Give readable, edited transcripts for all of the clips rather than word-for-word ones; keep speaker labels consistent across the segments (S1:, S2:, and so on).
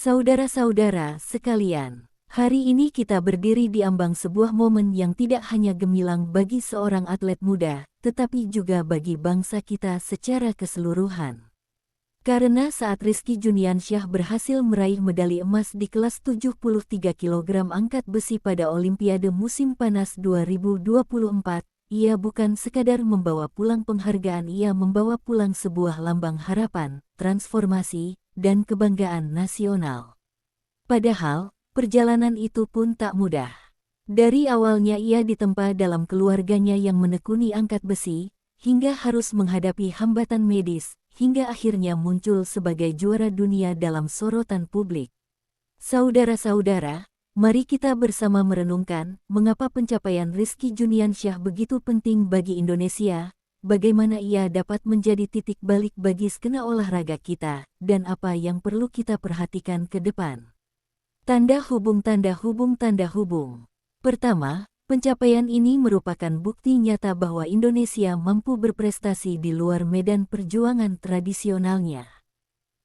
S1: Saudara-saudara sekalian, hari ini kita berdiri di ambang sebuah momen yang tidak hanya gemilang bagi seorang atlet muda, tetapi juga bagi bangsa kita secara keseluruhan. Karena saat Rizky Juniansyah berhasil meraih medali emas di kelas 73 kg angkat besi pada Olimpiade musim panas 2024, ia bukan sekadar membawa pulang penghargaan, ia membawa pulang sebuah lambang harapan, transformasi, dan kebanggaan nasional. Padahal, perjalanan itu pun tak mudah. Dari awalnya ia ditempa dalam keluarganya yang menekuni angkat besi, hingga harus menghadapi hambatan medis, hingga akhirnya muncul sebagai juara dunia dalam sorotan publik. Saudara-saudara, mari kita bersama merenungkan mengapa pencapaian Rizky Juniansyah begitu penting bagi Indonesia, bagaimana ia dapat menjadi titik balik bagi skena olahraga kita, dan apa yang perlu kita perhatikan ke depan. Tanda hubung. Pertama, pencapaian ini merupakan bukti nyata bahwa Indonesia mampu berprestasi di luar medan perjuangan tradisionalnya.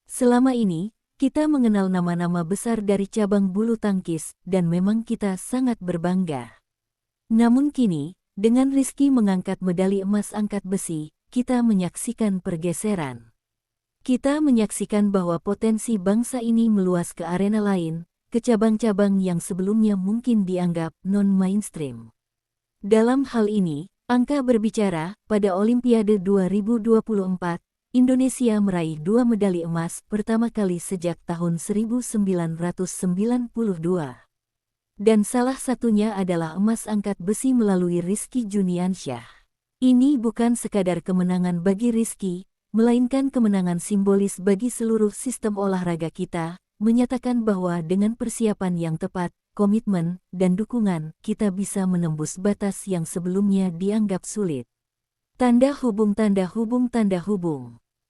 S1: Selama ini, kita mengenal nama-nama besar dari cabang bulu tangkis, dan memang kita sangat berbangga. Namun kini, dengan Rizky mengangkat medali emas angkat besi, kita menyaksikan pergeseran. Kita menyaksikan bahwa potensi bangsa ini meluas ke arena lain, ke cabang-cabang yang sebelumnya mungkin dianggap non-mainstream. Dalam hal ini, angka berbicara, pada Olimpiade 2024, Indonesia meraih 2 medali emas pertama kali sejak tahun 1992. Dan salah satunya adalah emas angkat besi melalui Rizky Juniansyah. Ini bukan sekadar kemenangan bagi Rizky, melainkan kemenangan simbolis bagi seluruh sistem olahraga kita, menyatakan bahwa dengan persiapan yang tepat, komitmen, dan dukungan, kita bisa menembus batas yang sebelumnya dianggap sulit. Tanda hubung.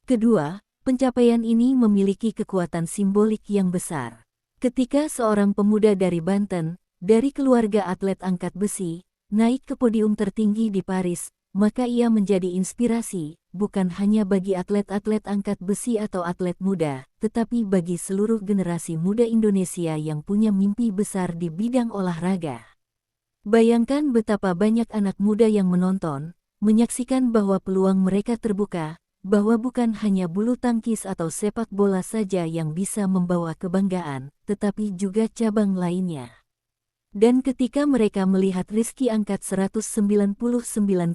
S1: Kedua, pencapaian ini memiliki kekuatan simbolik yang besar. Ketika seorang pemuda dari Banten, dari keluarga atlet angkat besi, naik ke podium tertinggi di Paris, maka ia menjadi inspirasi, bukan hanya bagi atlet-atlet angkat besi atau atlet muda, tetapi bagi seluruh generasi muda Indonesia yang punya mimpi besar di bidang olahraga. Bayangkan betapa banyak anak muda yang menonton, menyaksikan bahwa peluang mereka terbuka, bahwa bukan hanya bulu tangkis atau sepak bola saja yang bisa membawa kebanggaan, tetapi juga cabang lainnya. Dan ketika mereka melihat Rizky angkat 199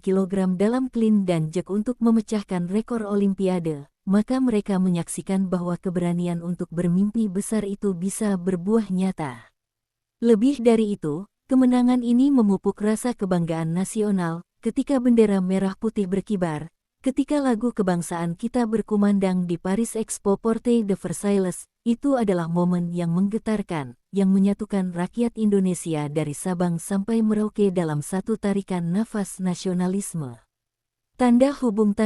S1: kg dalam clean dan jerk untuk memecahkan rekor Olimpiade, maka mereka menyaksikan bahwa keberanian untuk bermimpi besar itu bisa berbuah nyata. Lebih dari itu, kemenangan ini memupuk rasa kebanggaan nasional, ketika bendera merah putih berkibar, ketika lagu kebangsaan kita berkumandang di Paris Expo Porte de Versailles, itu adalah momen yang menggetarkan, yang menyatukan rakyat Indonesia dari Sabang sampai Merauke dalam satu tarikan nafas nasionalisme. Tanda hubung.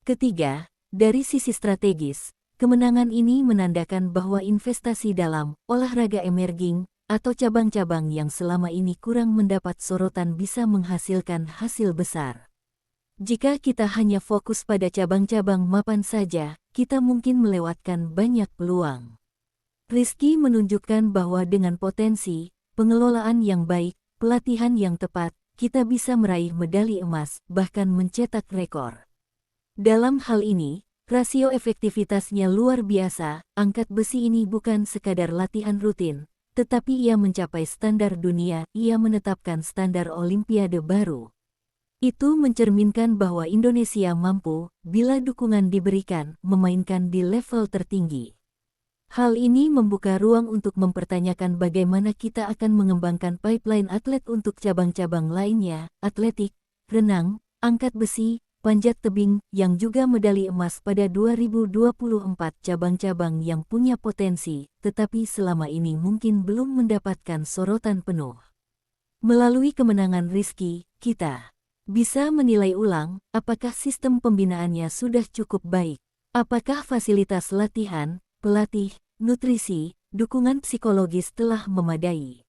S1: Ketiga, dari sisi strategis, kemenangan ini menandakan bahwa investasi dalam olahraga emerging, atau cabang-cabang yang selama ini kurang mendapat sorotan bisa menghasilkan hasil besar. Jika kita hanya fokus pada cabang-cabang mapan saja, kita mungkin melewatkan banyak peluang. Rizky menunjukkan bahwa dengan potensi, pengelolaan yang baik, pelatihan yang tepat, kita bisa meraih medali emas, bahkan mencetak rekor. Dalam hal ini, rasio efektivitasnya luar biasa. Angkat besi ini bukan sekadar latihan rutin, tetapi ia mencapai standar dunia, ia menetapkan standar Olimpiade baru. Itu mencerminkan bahwa Indonesia mampu, bila dukungan diberikan, memainkan di level tertinggi. Hal ini membuka ruang untuk mempertanyakan bagaimana kita akan mengembangkan pipeline atlet untuk cabang-cabang lainnya, atletik, renang, angkat besi, panjat tebing, yang juga medali emas pada 2024, cabang-cabang yang punya potensi, tetapi selama ini mungkin belum mendapatkan sorotan penuh. Melalui kemenangan Rizky, kita bisa menilai ulang, apakah sistem pembinaannya sudah cukup baik, apakah fasilitas latihan, pelatih, nutrisi, dukungan psikologis telah memadai.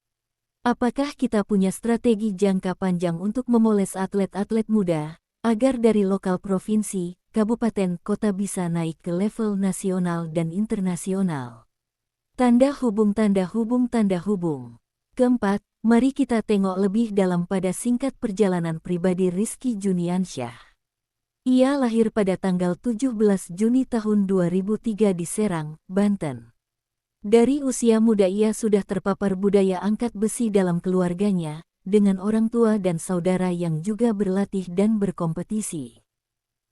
S1: Apakah kita punya strategi jangka panjang untuk memoles atlet-atlet muda, agar dari lokal provinsi, kabupaten, kota bisa naik ke level nasional dan internasional. Tanda hubung, tanda hubung, tanda hubung. Keempat, mari kita tengok lebih dalam pada singkat perjalanan pribadi Rizky Juniansyah. Ia lahir pada tanggal 17 Juni tahun 2003 di Serang, Banten. Dari usia muda ia sudah terpapar budaya angkat besi dalam keluarganya, dengan orang tua dan saudara yang juga berlatih dan berkompetisi.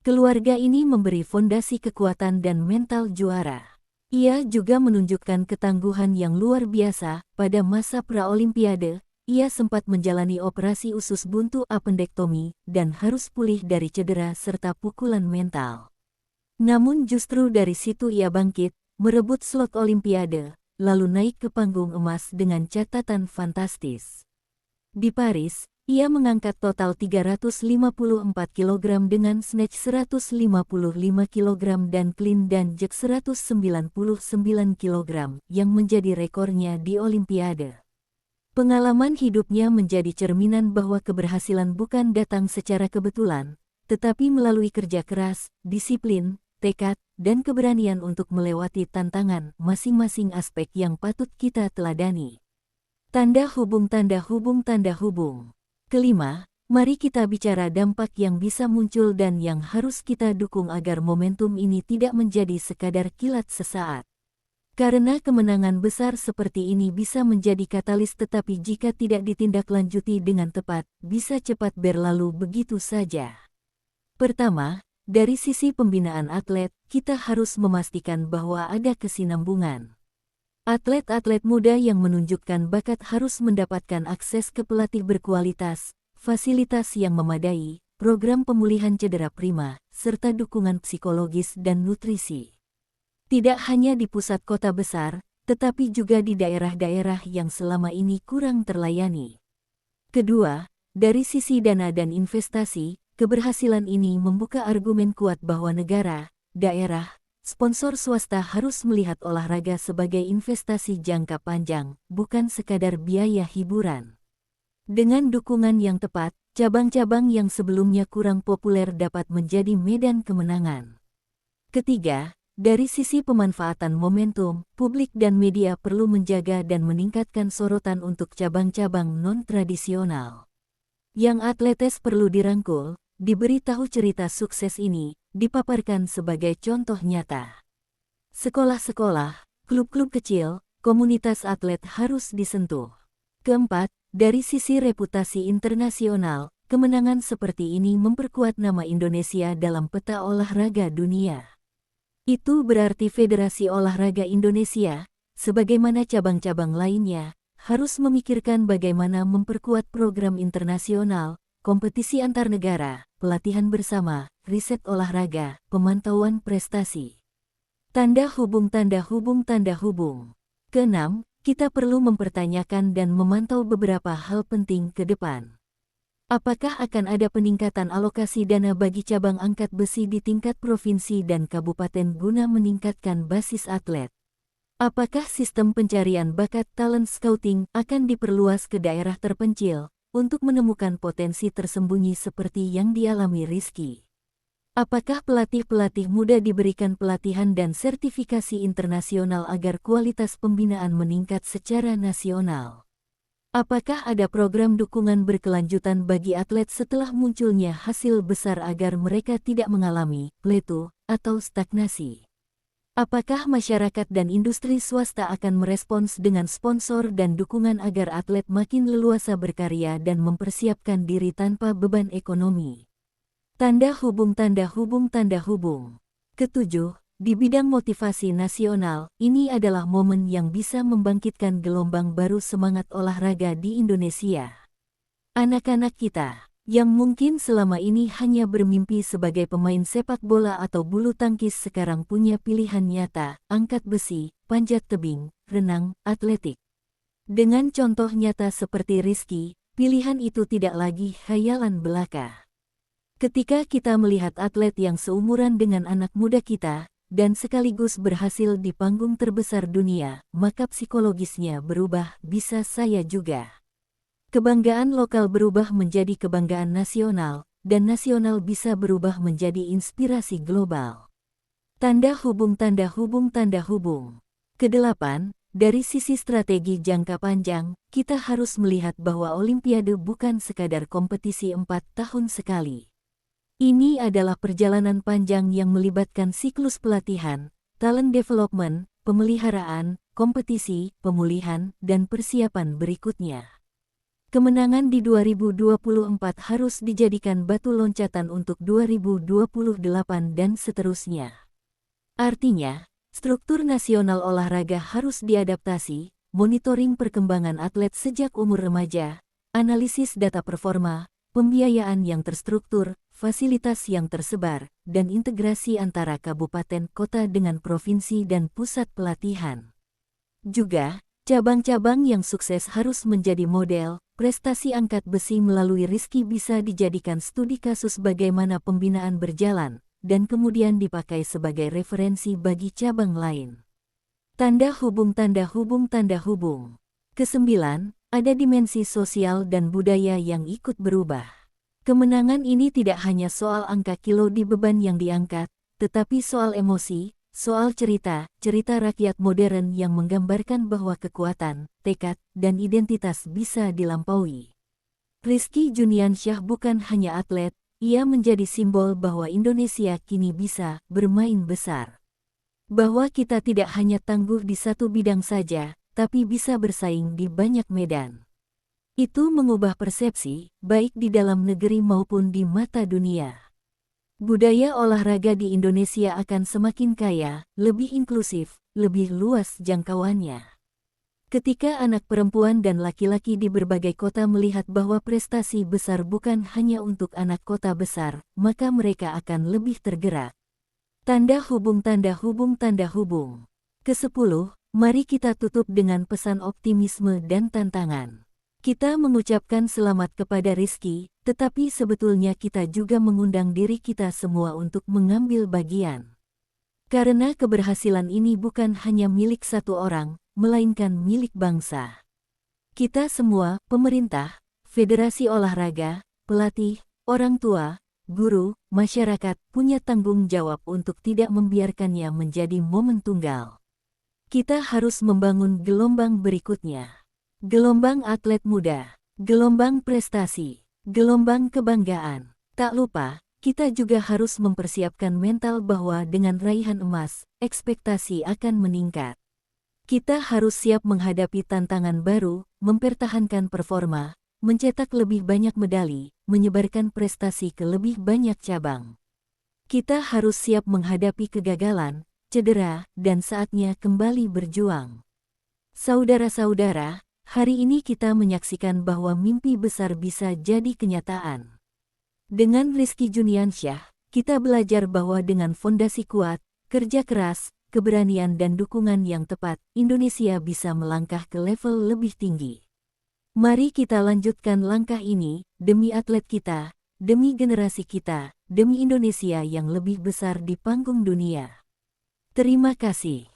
S1: Keluarga ini memberi fondasi kekuatan dan mental juara. Ia juga menunjukkan ketangguhan yang luar biasa. Pada masa pra-olimpiade, ia sempat menjalani operasi usus buntu apendektomi dan harus pulih dari cedera serta pukulan mental. Namun justru dari situ ia bangkit, merebut slot Olimpiade, lalu naik ke panggung emas dengan catatan fantastis. Di Paris, ia mengangkat total 354 kg dengan snatch 155 kg dan clean dan jerk 199 kg yang menjadi rekornya di Olimpiade. Pengalaman hidupnya menjadi cerminan bahwa keberhasilan bukan datang secara kebetulan, tetapi melalui kerja keras, disiplin, tekad, dan keberanian untuk melewati tantangan masing-masing aspek yang patut kita teladani. Tanda hubung, tanda hubung, tanda hubung. Kelima, mari kita bicara dampak yang bisa muncul dan yang harus kita dukung agar momentum ini tidak menjadi sekadar kilat sesaat. Karena kemenangan besar seperti ini bisa menjadi katalis, tetapi jika tidak ditindaklanjuti dengan tepat, bisa cepat berlalu begitu saja. Pertama, dari sisi pembinaan atlet, kita harus memastikan bahwa ada kesinambungan. Atlet-atlet muda yang menunjukkan bakat harus mendapatkan akses ke pelatih berkualitas, fasilitas yang memadai, program pemulihan cedera prima, serta dukungan psikologis dan nutrisi. Tidak hanya di pusat kota besar, tetapi juga di daerah-daerah yang selama ini kurang terlayani. Kedua, dari sisi dana dan investasi, keberhasilan ini membuka argumen kuat bahwa negara, daerah, sponsor swasta harus melihat olahraga sebagai investasi jangka panjang, bukan sekadar biaya hiburan. Dengan dukungan yang tepat, cabang-cabang yang sebelumnya kurang populer dapat menjadi medan kemenangan. Ketiga, dari sisi pemanfaatan momentum, publik dan media perlu menjaga dan meningkatkan sorotan untuk cabang-cabang non-tradisional. Yang atletes perlu dirangkul, diberitahu cerita sukses ini, dipaparkan sebagai contoh nyata. Sekolah-sekolah, klub-klub kecil, komunitas atlet harus disentuh. Keempat, dari sisi reputasi internasional, kemenangan seperti ini memperkuat nama Indonesia dalam peta olahraga dunia. Itu berarti Federasi Olahraga Indonesia, sebagaimana cabang-cabang lainnya, harus memikirkan bagaimana memperkuat program internasional, kompetisi antar negara, pelatihan bersama, riset olahraga, pemantauan prestasi. Tanda hubung, tanda hubung, tanda hubung. Keenam, kita perlu mempertanyakan dan memantau beberapa hal penting ke depan. Apakah akan ada peningkatan alokasi dana bagi cabang angkat besi di tingkat provinsi dan kabupaten guna meningkatkan basis atlet? Apakah sistem pencarian bakat talent scouting akan diperluas ke daerah terpencil untuk menemukan potensi tersembunyi seperti yang dialami Rizky? Apakah pelatih-pelatih muda diberikan pelatihan dan sertifikasi internasional agar kualitas pembinaan meningkat secara nasional? Apakah ada program dukungan berkelanjutan bagi atlet setelah munculnya hasil besar agar mereka tidak mengalami plateau atau stagnasi? Apakah masyarakat dan industri swasta akan merespons dengan sponsor dan dukungan agar atlet makin leluasa berkarya dan mempersiapkan diri tanpa beban ekonomi? Tanda hubung, tanda hubung, tanda hubung. Ketujuh, di bidang motivasi nasional, ini adalah momen yang bisa membangkitkan gelombang baru semangat olahraga di Indonesia. Anak-anak kita yang mungkin selama ini hanya bermimpi sebagai pemain sepak bola atau bulu tangkis sekarang punya pilihan nyata, angkat besi, panjat tebing, renang, atletik. Dengan contoh nyata seperti Rizky, pilihan itu tidak lagi khayalan belaka. Ketika kita melihat atlet yang seumuran dengan anak muda kita, dan sekaligus berhasil di panggung terbesar dunia, maka psikologisnya berubah, bisa saya juga. Kebanggaan lokal berubah menjadi kebanggaan nasional, dan nasional bisa berubah menjadi inspirasi global. Tanda hubung tanda hubung tanda hubung. Kedelapan, dari sisi strategi jangka panjang, kita harus melihat bahwa Olimpiade bukan sekadar kompetisi 4 tahun sekali. Ini adalah perjalanan panjang yang melibatkan siklus pelatihan, talent development, pemeliharaan, kompetisi, pemulihan, dan persiapan berikutnya. Kemenangan di 2024 harus dijadikan batu loncatan untuk 2028 dan seterusnya. Artinya, struktur nasional olahraga harus diadaptasi, monitoring perkembangan atlet sejak umur remaja, analisis data performa, pembiayaan yang terstruktur, fasilitas yang tersebar, dan integrasi antara kabupaten kota dengan provinsi dan pusat pelatihan. Juga, cabang-cabang yang sukses harus menjadi model. Prestasi angkat besi melalui Rizky bisa dijadikan studi kasus bagaimana pembinaan berjalan, dan kemudian dipakai sebagai referensi bagi cabang lain. Tanda hubung tanda hubung tanda hubung. Kesembilan, ada dimensi sosial dan budaya yang ikut berubah. Kemenangan ini tidak hanya soal angka kilo di beban yang diangkat, tetapi soal emosi, soal cerita rakyat modern yang menggambarkan bahwa kekuatan, tekad, dan identitas bisa dilampaui. Rizky Juniansyah bukan hanya atlet, ia menjadi simbol bahwa Indonesia kini bisa bermain besar. Bahwa kita tidak hanya tangguh di satu bidang saja, tapi bisa bersaing di banyak medan. Itu mengubah persepsi, baik di dalam negeri maupun di mata dunia. Budaya olahraga di Indonesia akan semakin kaya, lebih inklusif, lebih luas jangkauannya. Ketika anak perempuan dan laki-laki di berbagai kota melihat bahwa prestasi besar bukan hanya untuk anak kota besar, maka mereka akan lebih tergerak. Tanda hubung tanda hubung tanda hubung. Kesepuluh, mari kita tutup dengan pesan optimisme dan tantangan. Kita mengucapkan selamat kepada Rizky, tetapi sebetulnya kita juga mengundang diri kita semua untuk mengambil bagian. Karena keberhasilan ini bukan hanya milik satu orang, melainkan milik bangsa. Kita semua, pemerintah, federasi olahraga, pelatih, orang tua, guru, masyarakat, punya tanggung jawab untuk tidak membiarkannya menjadi momen tunggal. Kita harus membangun gelombang berikutnya. Gelombang atlet muda, gelombang prestasi, gelombang kebanggaan. Tak lupa, kita juga harus mempersiapkan mental bahwa dengan raihan emas, ekspektasi akan meningkat. Kita harus siap menghadapi tantangan baru, mempertahankan performa, mencetak lebih banyak medali, menyebarkan prestasi ke lebih banyak cabang. Kita harus siap menghadapi kegagalan, cedera, dan saatnya kembali berjuang. Saudara-saudara, hari ini kita menyaksikan bahwa mimpi besar bisa jadi kenyataan. Dengan Rizky Juniansyah, kita belajar bahwa dengan fondasi kuat, kerja keras, keberanian dan dukungan yang tepat, Indonesia bisa melangkah ke level lebih tinggi. Mari kita lanjutkan langkah ini, demi atlet kita, demi generasi kita, demi Indonesia yang lebih besar di panggung dunia. Terima kasih.